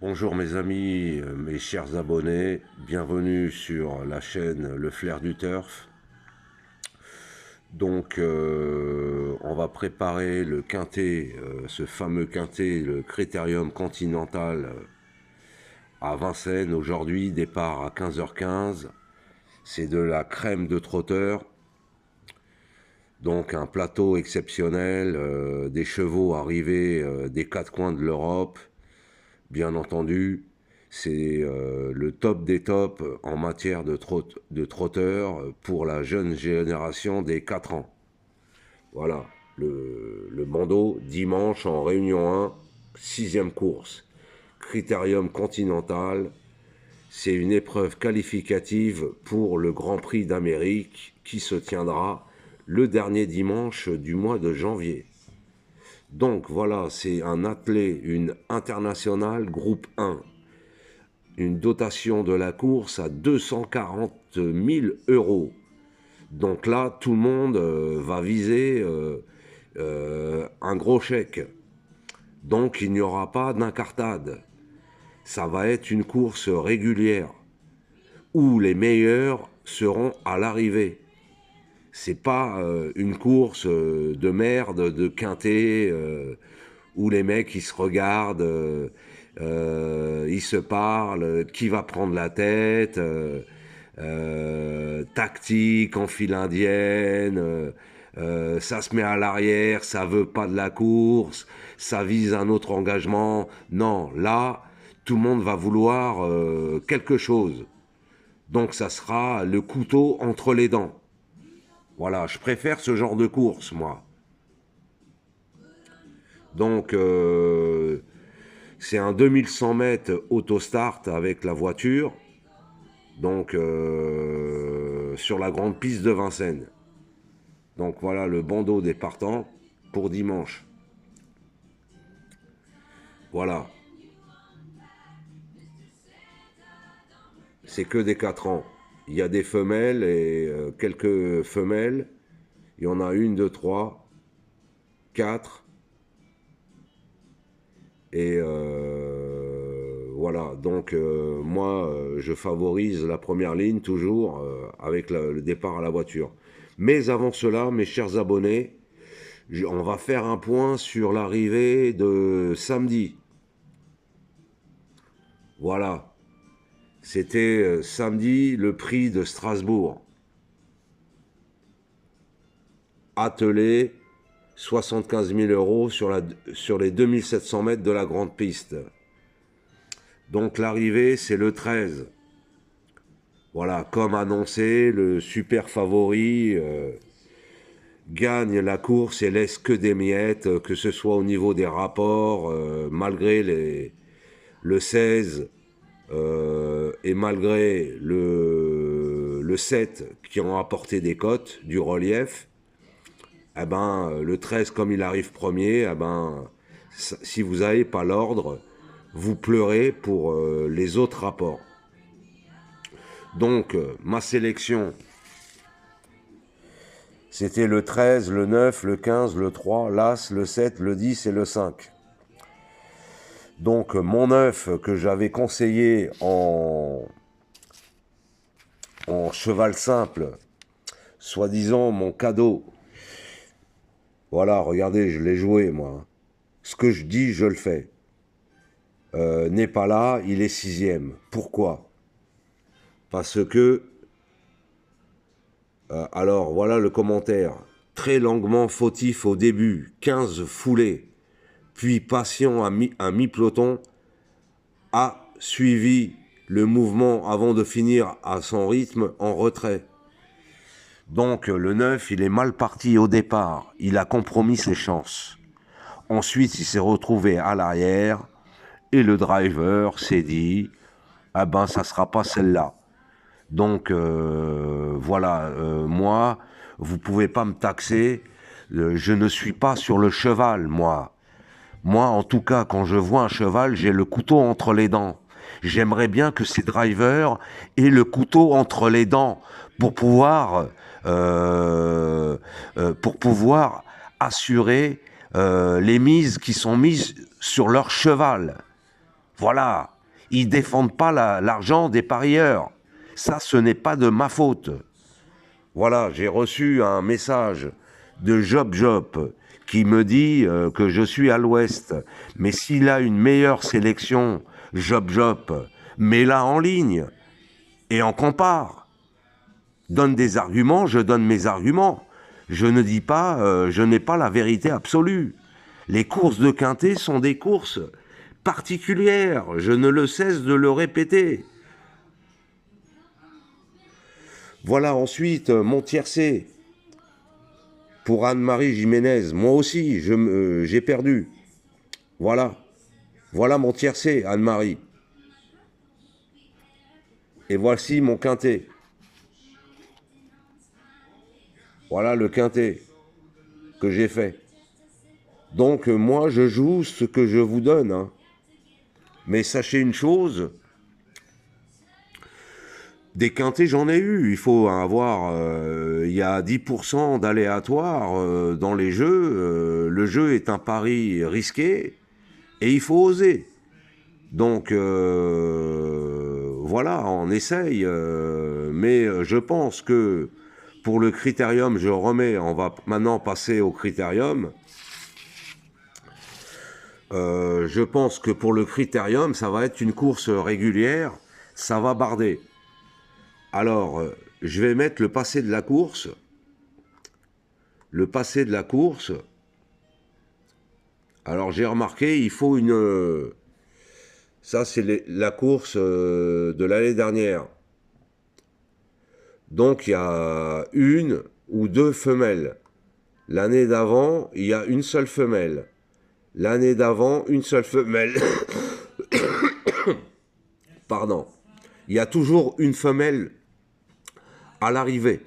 Bonjour mes amis, mes chers abonnés, bienvenue sur la chaîne Le Flair du Turf. Donc on va préparer le quintet, ce fameux quintet, le Critérium Continental à Vincennes. Aujourd'hui, départ à 15h15. C'est de la crème de trotteur. Donc un plateau exceptionnel, des chevaux arrivés des quatre coins de l'Europe. Bien entendu, c'est le top des tops en matière de trotteurs pour la jeune génération des 4 ans. Voilà, le bandeau, dimanche en Réunion 1, sixième course. Critérium continental, c'est une épreuve qualificative pour le Grand Prix d'Amérique qui se tiendra le dernier dimanche du mois de janvier. Donc voilà, c'est un attelé, une internationale groupe 1. Une dotation de la course à 240 000 euros. Donc là, tout le monde va viser un gros chèque. Donc il n'y aura pas d'incartade. Ça va être une course régulière où les meilleurs seront à l'arrivée. C'est pas une course de merde, de quintet, où les mecs ils se regardent, ils se parlent, qui va prendre la tête, tactique en file indienne, ça se met à l'arrière, ça veut pas de la course, ça vise un autre engagement. Non, là, tout le monde va vouloir quelque chose. Donc ça sera le couteau entre les dents. Voilà, je préfère ce genre de course, moi. Donc, c'est un 2100 mètres autostart avec la voiture. Donc, sur la grande piste de Vincennes. Donc, voilà le bandeau des partants pour dimanche. Voilà. C'est que des 4 ans. Il y a des femelles et quelques femelles. Il y en a une, deux, trois, quatre. Et voilà, donc moi, je favorise la première ligne toujours avec le départ à la voiture. Mais avant cela, mes chers abonnés, on va faire un point sur l'arrivée de samedi. Voilà, c'était samedi le prix de Strasbourg. Attelé, 75 000 euros sur les 2700 mètres de la grande piste. Donc l'arrivée, c'est le 13. Voilà, comme annoncé, le super favori gagne la course et laisse que des miettes, que ce soit au niveau des rapports, malgré le 16 et malgré le 7 qui ont apporté des cotes, du relief. Eh ben, le 13, comme il arrive premier, eh ben, si vous n'avez pas l'ordre, vous pleurez pour les autres rapports. Donc, ma sélection, c'était le 13, le 9, le 15, le 3, l'As, le 7, le 10 et le 5. Donc, mon 9 que j'avais conseillé en cheval simple, soi-disant mon cadeau. Voilà, regardez, je l'ai joué, moi. Ce que je dis, je le fais. N'est pas là, il est sixième. Pourquoi? Parce que, alors voilà le commentaire, très longuement fautif au début, 15 foulées, puis patient à mi-peloton, a suivi le mouvement avant de finir à son rythme en retrait. Donc le 9, il est mal parti au départ, il a compromis ses chances. Ensuite, il s'est retrouvé à l'arrière et le driver s'est dit « Ah ben, ça sera pas celle-là ». Donc voilà, moi, vous pouvez pas me taxer, je ne suis pas sur le cheval, moi. Moi, en tout cas, quand je vois un cheval, j'ai le couteau entre les dents. J'aimerais bien que ces drivers aient le couteau entre les dents pour pouvoir assurer les mises qui sont mises sur leur cheval. Voilà. Ils ne défendent pas l'argent des parieurs. Ça, ce n'est pas de ma faute. Voilà, j'ai reçu un message de Job Job qui me dit que je suis à l'ouest. Mais s'il a une meilleure sélection, Job Job, mets-la en ligne et on compare. Donne des arguments, je donne mes arguments. Je ne dis pas, je n'ai pas la vérité absolue. Les courses de quintet sont des courses particulières. Je ne le cesse de le répéter. Voilà ensuite mon tiercé. Pour Anne-Marie Jiménez, moi aussi, j'ai perdu. Voilà. Voilà mon tiercé, Anne-Marie. Et voici mon quintet. Voilà le quintet que j'ai fait. Donc moi, je joue ce que je vous donne. Hein. Mais sachez une chose, des quintets, j'en ai eu. Il faut avoir... il y a 10% d'aléatoire dans les jeux. Le jeu est un pari risqué et il faut oser. Donc voilà, on essaye. Mais je pense que pour le critérium, on va maintenant passer au critérium. Je pense que pour le critérium, ça va être une course régulière, ça va barder. Alors, je vais mettre le passé de la course. Le passé de la course. Alors, j'ai remarqué, il faut une... ça, c'est la course de l'année dernière. Donc, il y a une ou deux femelles. L'année d'avant, il y a une seule femelle. L'année d'avant, une seule femelle. Pardon. Il y a toujours une femelle à l'arrivée.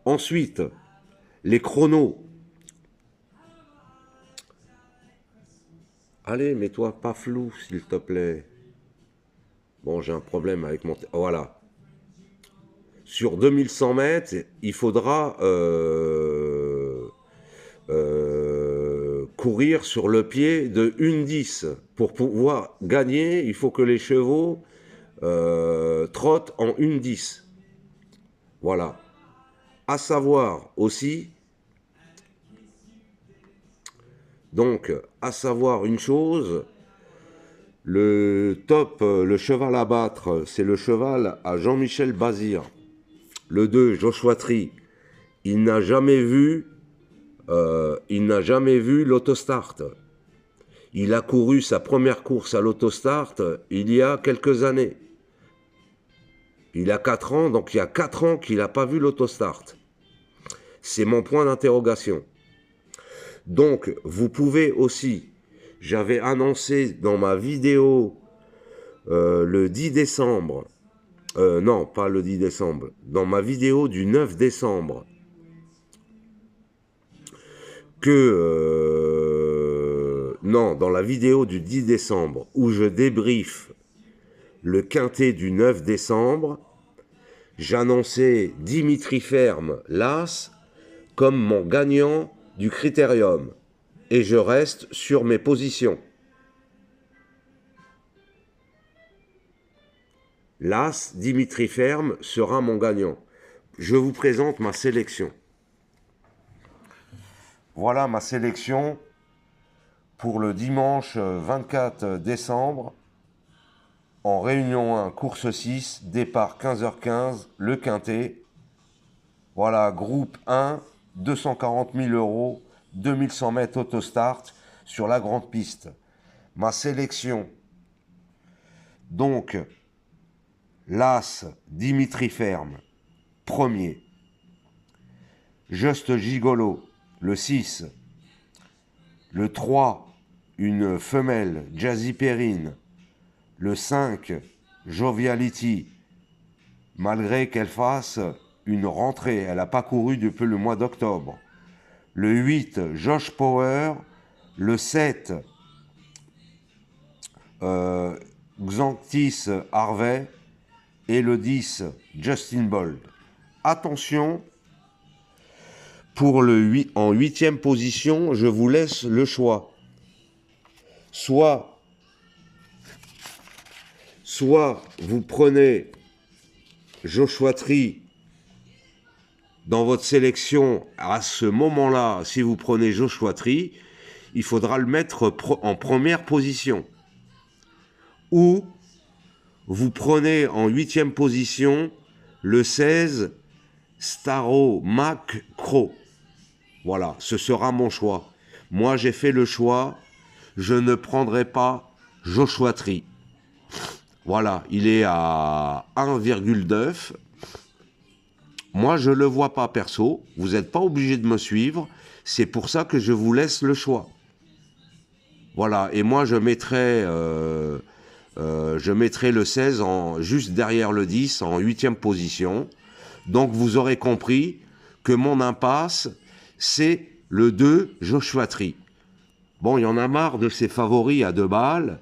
Ensuite, les chronos. Allez, mets-toi pas flou, s'il te plaît. Bon, j'ai un problème avec mon... Voilà. Sur 2100 mètres, il faudra courir sur le pied de 1,10. Pour pouvoir gagner, il faut que les chevaux trottent en 1,10. Voilà. À savoir aussi, donc, à savoir une chose, le top, le cheval à battre, c'est le cheval à Jean-Michel Bazir. Le 2, Joshua Tree. Il n'a jamais vu l'autostart. Il a couru sa première course à l'autostart il y a quelques années. Il a 4 ans, donc il y a 4 ans qu'il n'a pas vu l'autostart. C'est mon point d'interrogation. Donc, vous pouvez aussi, j'avais annoncé dans ma vidéo le 10 décembre, non, pas le 10 décembre, dans ma vidéo du 9 décembre, non, dans la vidéo du 10 décembre, où je débriefe le quintet du 9 décembre, j'annonçais Dimitri Ferme, l'As, comme mon gagnant du critérium. Et je reste sur mes positions. L'As, Dimitri Ferme, sera mon gagnant. Je vous présente ma sélection. Voilà ma sélection pour le dimanche 24 décembre. En réunion 1, course 6, départ 15h15, le quintet. Voilà, groupe 1, 240 000 €, 2100 mètres autostart sur la grande piste. Ma sélection, donc, l'As, Dimitri Ferme, premier. Just Gigolo, le 6. Le 3, une femelle, Jazzy Perrine. Le 5, Joviality, malgré qu'elle fasse une rentrée, elle n'a pas couru depuis le mois d'octobre. Le 8, Josh Power. Le 7, Xanthis Harvey. Et le 10, Justin Bold. Attention, pour en 8e position, je vous laisse le choix. Soit soit vous prenez Joshua Tree dans votre sélection à ce moment-là. Si vous prenez Joshua Tree, il faudra le mettre en première position. Ou vous prenez en 8e position le 16 Staro Mac Crow. Voilà, ce sera mon choix. Moi, j'ai fait le choix, je ne prendrai pas Joshua Tree. Voilà, il est à 1,9. Moi, je ne le vois pas perso. Vous n'êtes pas obligé de me suivre. C'est pour ça que je vous laisse le choix. Voilà, et moi, je mettrai le 16 juste derrière le 10, en 8e position. Donc, vous aurez compris que mon impasse, c'est le 2 Joshua Tree. Bon, il y en a marre de ses favoris à 2 balles.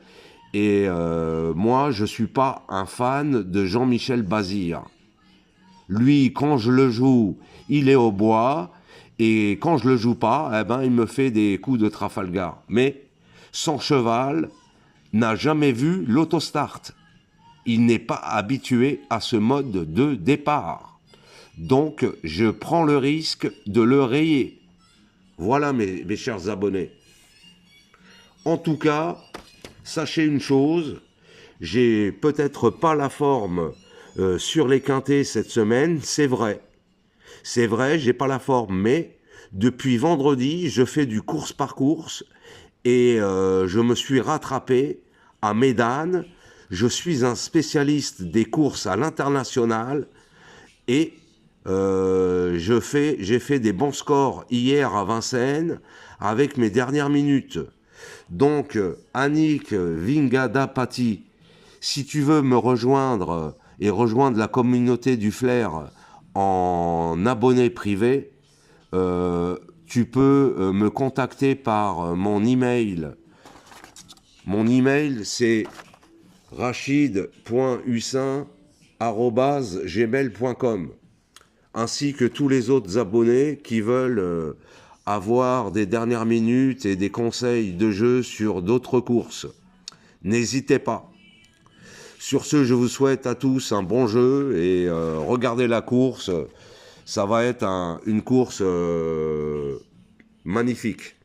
Et moi, je ne suis pas un fan de Jean-Michel Bazir. Lui, quand je le joue, il est au bois. Et quand je le joue pas, eh ben, il me fait des coups de Trafalgar. Mais son cheval n'a jamais vu l'autostart. Il n'est pas habitué à ce mode de départ. Donc, je prends le risque de le rayer. Voilà, mes chers abonnés. En tout cas, sachez une chose, j'ai peut-être pas la forme sur les quintés cette semaine, c'est vrai. C'est vrai, j'ai pas la forme, mais depuis vendredi, je fais du course par course et je me suis rattrapé à Médane. Je suis un spécialiste des courses à l'international et j'ai fait des bons scores hier à Vincennes avec mes dernières minutes. Donc, Annick Vingadapati, si tu veux me rejoindre et rejoindre la communauté du flair en abonné privé, tu peux me contacter par mon email. Mon email, c'est rachid.hussin@gmail.com, ainsi que tous les autres abonnés qui veulent avoir des dernières minutes et des conseils de jeu sur d'autres courses. N'hésitez pas. Sur ce, je vous souhaite à tous un bon jeu et regardez la course. Ça va être une course magnifique.